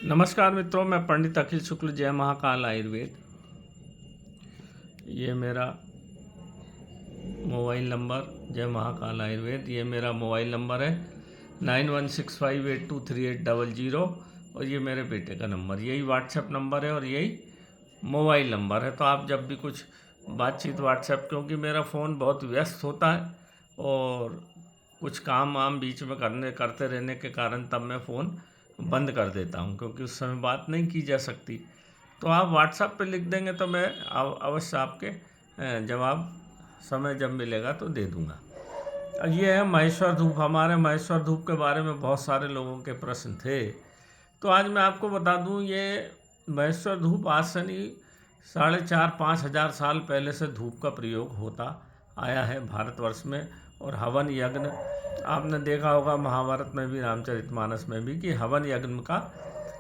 नमस्कार मित्रों, मैं पंडित अखिल शुक्ल, जय महाकाल आयुर्वेद। ये मेरा मोबाइल नंबर, जय महाकाल आयुर्वेद, ये मेरा मोबाइल नंबर है 9165823800। और ये मेरे बेटे का नंबर, यही व्हाट्सएप नंबर है और यही मोबाइल नंबर है। तो आप जब भी कुछ बातचीत व्हाट्सएप, क्योंकि मेरा फ़ोन बहुत व्यस्त होता है और कुछ काम वाम बीच में करते रहने के कारण तब मैं फ़ोन बंद कर देता हूँ, क्योंकि उस समय बात नहीं की जा सकती। तो आप व्हाट्सएप पे लिख देंगे तो मैं अवश्य आपके जवाब समय जब मिलेगा तो दे दूँगा। अब ये है महेश्वर धूप। हमारे महेश्वर धूप के बारे में बहुत सारे लोगों के प्रश्न थे, तो आज मैं आपको बता दूं, ये महेश्वर धूप आज से नहीं 4,500-5,000 साल पहले से धूप का प्रयोग होता आया है भारतवर्ष में। और हवन यज्ञ आपने देखा होगा महाभारत में भी, रामचरितमानस में भी, कि हवन यज्ञ का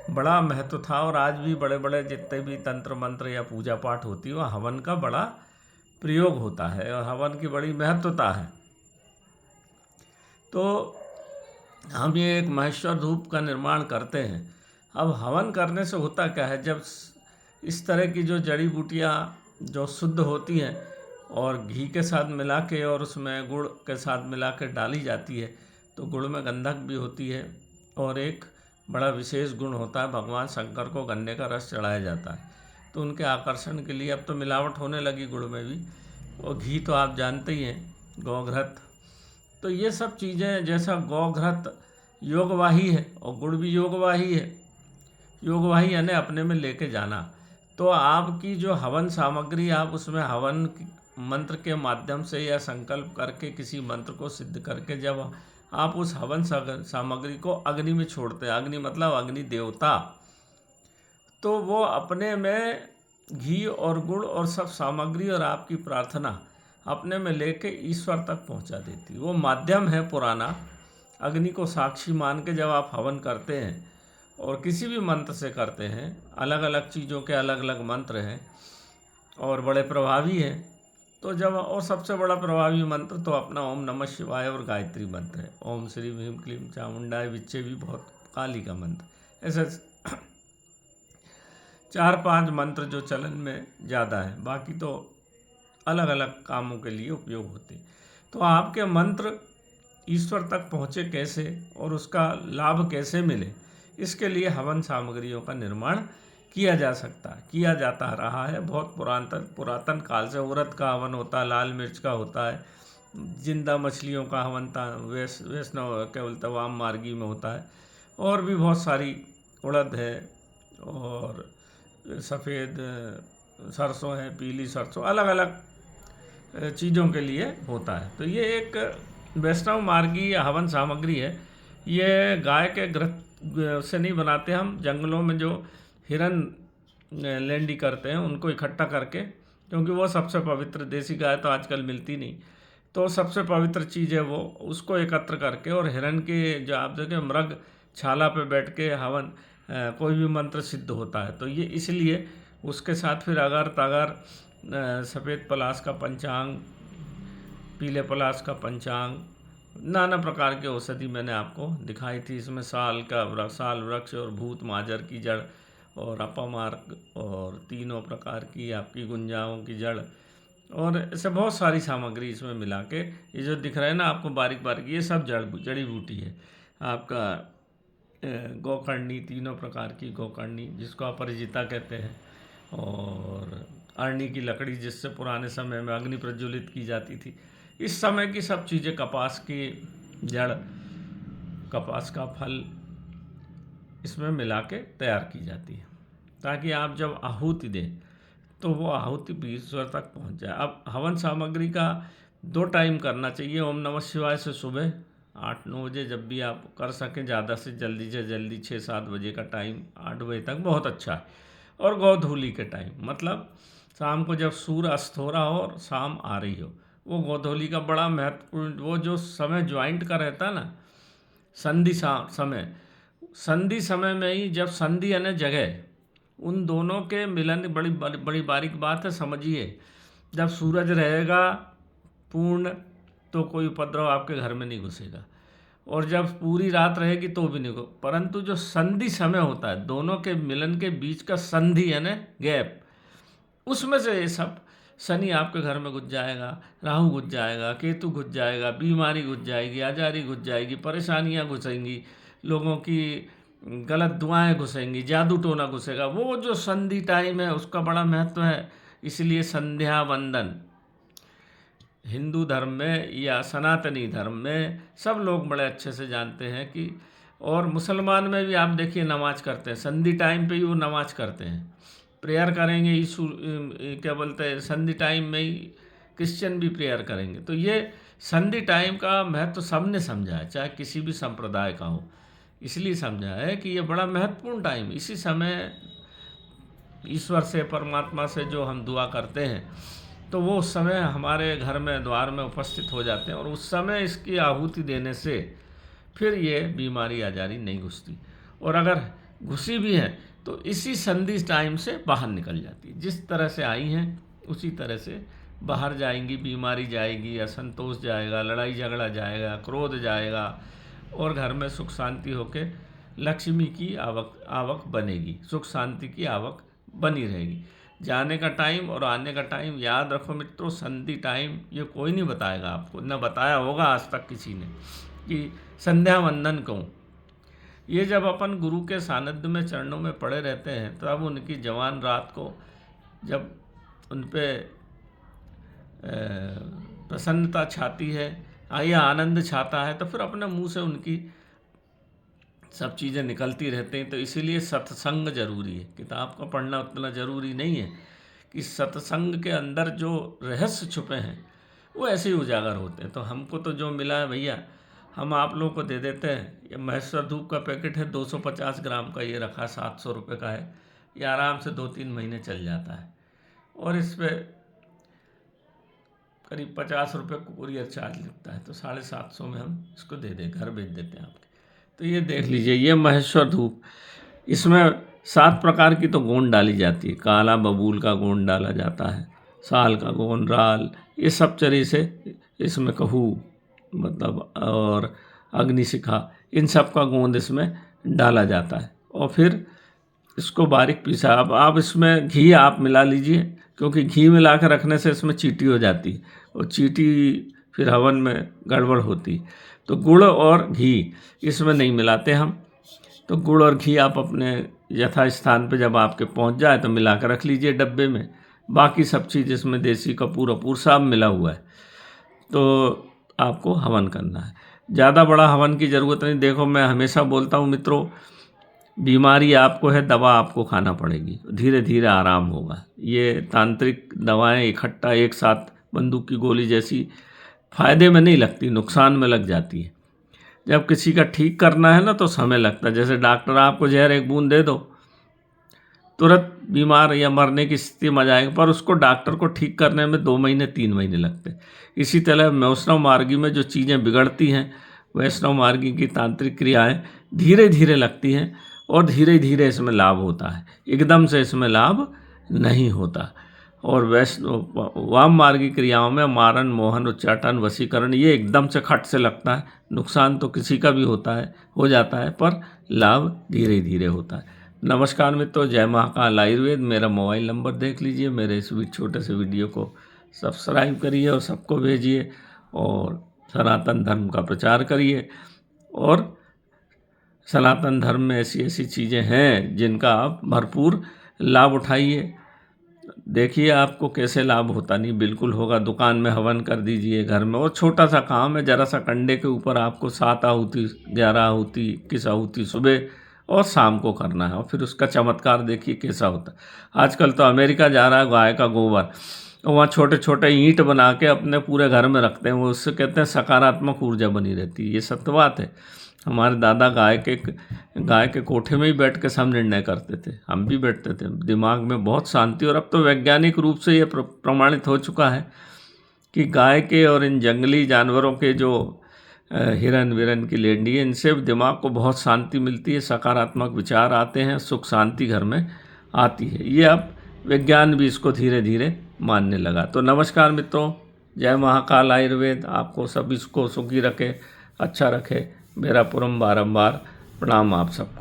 बड़ा महत्व था। और आज भी बड़े बड़े जितने भी तंत्र मंत्र या पूजा पाठ होती है वह हवन का बड़ा प्रयोग होता है और हवन की बड़ी महत्वता है। तो हम ये एक महेश्वर धूप का निर्माण करते हैं। अब हवन करने से होता क्या है, जब इस तरह की जो जड़ी बूटियाँ जो शुद्ध होती हैं और घी के साथ मिला के और उसमें गुड़ के साथ मिला के डाली जाती है, तो गुड़ में गंधक भी होती है और एक बड़ा विशेष गुण होता है, भगवान शंकर को गन्ने का रस चढ़ाया जाता है। तो उनके आकर्षण के लिए अब तो मिलावट होने लगी गुड़ में भी, और घी तो आप जानते ही हैं, गौघृत। तो ये सब चीज़ें, जैसा गौघृत योगवाही है और गुड़ भी योगवाही है, योगवाही यानी अपने में लेके जाना। तो आपकी जो हवन सामग्री, आप उसमें हवन मंत्र के माध्यम से या संकल्प करके किसी मंत्र को सिद्ध करके जब आप उस हवन सामग्री को अग्नि में छोड़ते हैं, अग्नि मतलब अग्नि देवता, तो वो अपने में घी और गुड़ और सब सामग्री और आपकी प्रार्थना अपने में लेके ईश्वर तक पहुंचा देती। वो माध्यम है पुराना। अग्नि को साक्षी मान के जब आप हवन करते हैं और किसी भी मंत्र से करते हैं, अलग अलग चीज़ों के अलग अलग मंत्र हैं और बड़े प्रभावी हैं। तो जब, और सबसे बड़ा प्रभावी मंत्र तो अपना ओम नमः शिवाय और गायत्री मंत्र है। ओम श्री भीम क्लीम चामुंडाय विच्चे भी बहुत काली का मंत्र। ऐसे 4-5 मंत्र जो चलन में ज़्यादा है, बाकी तो अलग अलग कामों के लिए उपयोग होते। तो आपके मंत्र ईश्वर तक पहुँचे कैसे और उसका लाभ कैसे मिले, इसके लिए हवन सामग्रियों का निर्माण किया जा सकता है, किया जाता रहा है बहुत पुरातन काल से। उड़द का हवन होता है, लाल मिर्च का होता है, जिंदा मछलियों का हवन वैष्णव केवल तवाम मार्गी में होता है, और भी बहुत सारी, उड़द है और सफ़ेद सरसों है, पीली सरसों, अलग अलग चीज़ों के लिए होता है। तो ये एक वैष्णव मार्गी हवन सामग्री है। ये गाय के घृत से नहीं बनाते हम, जंगलों में जो हिरन लैंडी करते हैं उनको इकट्ठा करके, क्योंकि वो सबसे पवित्र, देसी गाय तो आजकल मिलती नहीं, तो सबसे पवित्र चीज़ है वो, उसको एकत्र करके और हिरन के जो आप देखें मृग छाला पे बैठ के हवन कोई भी मंत्र सिद्ध होता है। तो ये इसलिए उसके साथ फिर अगर तगर सफ़ेद पलाश का पंचांग, पीले पलाश का पंचांग, नाना प्रकार के औषधि मैंने आपको दिखाई थी। इसमें साल वृक्ष और भूत माजर की जड़ और अपमार्ग और तीनों प्रकार की आपकी गुंजाओं की जड़, और ऐसे बहुत सारी सामग्री इसमें मिला के, ये जो दिख रहा है ना आपको बारीक बारीक, ये सब जड़ी बूटी है। आपका गोकर्णी, तीनों प्रकार की गोकर्णी जिसको अपराजिता कहते हैं, और अरणी की लकड़ी जिससे पुराने समय में अग्नि प्रज्वलित की जाती थी। इस समय की सब चीज़ें, कपास की जड़, कपास का फल, इसमें मिला के तैयार की जाती है, ताकि आप जब आहुति दें तो वो आहुति भी ईश्वर तक पहुंच जाए। अब हवन सामग्री का 2 टाइम करना चाहिए। ओम नमः शिवाय से सुबह 8-9 बजे जब भी आप कर सकें, ज़्यादा से जल्दी 6-7 बजे का टाइम, 8 बजे तक बहुत अच्छा है। और गोधूली के टाइम, मतलब शाम को जब सूर्य अस्त हो रहा हो और शाम आ रही हो, वो गोधूली का बड़ा महत्वपूर्ण, वो जो समय ज्वाइंट का रहता है ना, समय, संधि समय में ही, जब संधि यानी जगह, उन दोनों के मिलन, बड़ी बड़ी बारीक बात है, समझिए। जब सूरज रहेगा पूर्ण तो कोई उपद्रव आपके घर में नहीं घुसेगा, और जब पूरी रात रहेगी तो भी नहीं हो, परंतु जो संधि समय होता है, दोनों के मिलन के बीच का संधि है ना, गैप, उसमें से ये सब शनि आपके घर में घुस जाएगा, राहु घुस जाएगा, केतु घुस जाएगा, बीमारी घुस जाएगी, आजारी घुस जाएगी, परेशानियां घुसेंगी, लोगों की गलत दुआएं घुसेंगी, जादू टोना घुसेगा। वो जो संधि टाइम है उसका बड़ा महत्व है। इसलिए संध्या वंदन हिंदू धर्म में या सनातनी धर्म में सब लोग बड़े अच्छे से जानते हैं कि, और मुसलमान में भी आप देखिए नमाज करते हैं, संधि टाइम पे ही वो नमाज करते हैं, प्रेयर करेंगे। क्या बोलते हैं, संधि टाइम में ही क्रिश्चियन भी प्रेयर करेंगे। तो ये संधि टाइम का महत्व सबने समझा है, चाहे किसी भी संप्रदाय का हो, इसलिए समझा है कि ये बड़ा महत्वपूर्ण टाइम, इसी समय ईश्वर से, परमात्मा से जो हम दुआ करते हैं तो वो उस समय हमारे घर में द्वार में उपस्थित हो जाते हैं, और उस समय इसकी आहुति देने से फिर ये बीमारी आजारी नहीं घुसती, और अगर घुसी भी है तो इसी संधि टाइम से बाहर निकल जाती है। जिस तरह से आई हैं उसी तरह से बाहर जाएंगी, बीमारी जाएगी, असंतोष जाएगा, लड़ाई झगड़ा जाएगा, क्रोध जाएगा, और घर में सुख शांति होके लक्ष्मी की आवक बनेगी, सुख शांति की आवक बनी रहेगी। जाने का टाइम और आने का टाइम याद रखो मित्रों, संधि टाइम ये कोई नहीं बताएगा आपको, न बताया होगा आज तक किसी ने कि संध्या वंदन कहूँ। ये जब अपन गुरु के सानिध्य में चरणों में पड़े रहते हैं तब उनकी जवान रात को जब उन पर प्रसन्नता छाती है या आनंद छाता है, तो फिर अपने मुंह से उनकी सब चीज़ें निकलती रहती हैं। तो इसीलिए सत्संग जरूरी है। किताब को पढ़ना उतना ज़रूरी नहीं है, कि सत्संग के अंदर जो रहस्य छुपे हैं वो ऐसे ही उजागर होते हैं। तो हमको तो जो मिला है भैया, हम आप लोगों को दे देते हैं। ये महेश्वर धूप का पैकेट है 250 ग्राम का, ये रखा 700 रुपये का है। ये आराम से 2-3 महीने चल जाता है, और इस पर करीब 50 रुपये कुरियर चार्ज लगता है, तो 750 में हम इसको दे दें, घर भेज देते हैं आपके। तो ये देख लीजिए, ये महेश्वर धूप, इसमें 7 प्रकार की तो गोंद डाली जाती है। काला बबूल का गोंद डाला जाता है, साल का गोंद, राल, ये सब चरी से इसमें कहू मतलब, और अग्निशिखा, इन सब का गोंद इसमें डाला जाता है। और फिर इसको बारीक पीसा। अब आप इसमें घी आप मिला लीजिए, क्योंकि घी मिला कर रखने से इसमें चींटी हो जाती है, और चींटी फिर हवन में गड़बड़ होती। तो गुड़ और घी इसमें नहीं मिलाते हम। तो गुड़ और घी आप अपने यथास्थान पे जब आपके पहुंच जाए तो मिला कर रख लीजिए डब्बे में। बाकी सब चीज़ इसमें देसी कपूर वपूर सब मिला हुआ है। तो आपको हवन करना है, ज़्यादा बड़ा हवन की ज़रूरत नहीं। देखो, मैं हमेशा बोलता हूँ मित्रों, बीमारी आपको है, दवा आपको खाना पड़ेगी, धीरे धीरे आराम होगा। ये तांत्रिक दवाएं इकट्ठा एक साथ बंदूक की गोली जैसी फ़ायदे में नहीं लगती, नुकसान में लग जाती है। जब किसी का ठीक करना है ना तो समय लगता है। जैसे डॉक्टर आपको जहर एक बूंद दे दो, तुरंत बीमार या मरने की स्थिति में आ जाएगी, पर उसको डॉक्टर को ठीक करने में 2 महीने 3 महीने लगते। इसी तरह वैष्णव मार्गी में जो चीज़ें बिगड़ती हैं, वैष्णव मार्गी की तांत्रिक क्रियाएं धीरे धीरे लगती हैं, और धीरे धीरे इसमें लाभ होता है, एकदम से इसमें लाभ नहीं होता। और वैष्णव वाम मार्गी क्रियाओं में मारण, मोहन, उच्चाटन, वशीकरण, ये एकदम से खट से लगता है। नुकसान तो किसी का भी होता है, हो जाता है, पर लाभ धीरे धीरे होता है। नमस्कार मित्रों, जय महाकाल आयुर्वेद। मेरा मोबाइल नंबर देख लीजिए। मेरे इस छोटे से वीडियो को सब्सक्राइब करिए और सबको भेजिए, और सनातन धर्म का प्रचार करिए। और सनातन धर्म में ऐसी ऐसी चीज़ें हैं जिनका आप भरपूर लाभ उठाइए। देखिए आपको कैसे लाभ होता, नहीं बिल्कुल होगा। दुकान में हवन कर दीजिए, घर में, और छोटा सा काम है, ज़रा सा कंडे के ऊपर आपको 7 आहुति, 11 आहुति, 21 आहुति सुबह और शाम को करना है, और फिर उसका चमत्कार देखिए कैसा होता है। आजकल तो अमेरिका जा रहा है गाय का गोबर, और वहाँ छोटे छोटे ईंट बना के अपने पूरे घर में रखते हैं। वो उससे कहते हैं सकारात्मक ऊर्जा बनी रहती है। ये सत्य बात है। हमारे दादा गाय के कोठे में ही बैठ के सब निर्णय करते थे, हम भी बैठते थे, दिमाग में बहुत शांति। और अब तो वैज्ञानिक रूप से ये प्रमाणित हो चुका है कि गाय के और इन जंगली जानवरों के जो हिरन विरन की लेंडी है, इनसे दिमाग को बहुत शांति मिलती है, सकारात्मक विचार आते हैं, सुख शांति घर में आती है। ये अब विज्ञान भी इसको धीरे धीरे मानने लगा। तो नमस्कार मित्रों, जय महाकाल आयुर्वेद। आपको सभी को सुखी रखे, अच्छा रखे। मेरा बारंबार प्रणाम आप सबको।